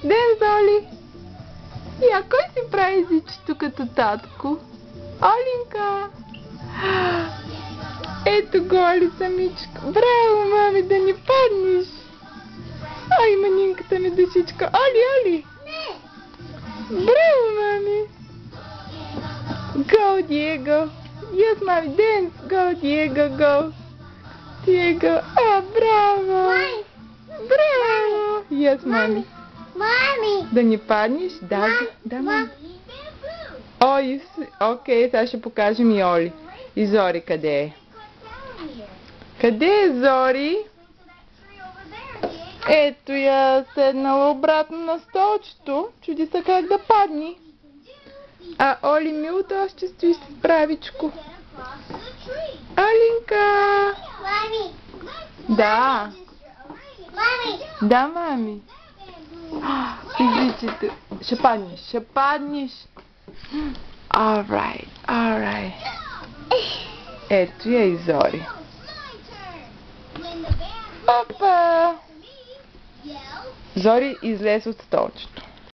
Ден, Золи! Я, кой си прави езичето като татко? Олинка! Ето го, Оли самичко. Браво, мами, да ни паднеш. Ай, манинката ми душичка. Оли, Оли! Браво, мами! Go, Diego! Yes, mommy, dance! Go, Diego, go! Diego! Браво! Браво! Yes, mommy! Мами! Да ни паднеш? Да, мами. Ой, окей, сега ще покажем и Оли. И Зори къде е? Къде е Зори? Ето я седнала обратно на столчето. Чуди се как да падни. А Оли милото още стои с правичко. Олинка! Мами! Да. Мами! Да, мами. Езичето. Ще паднеш, ще паднеш. Alright, alright. Ето я и Зори. Опа! Зори излез от столчето.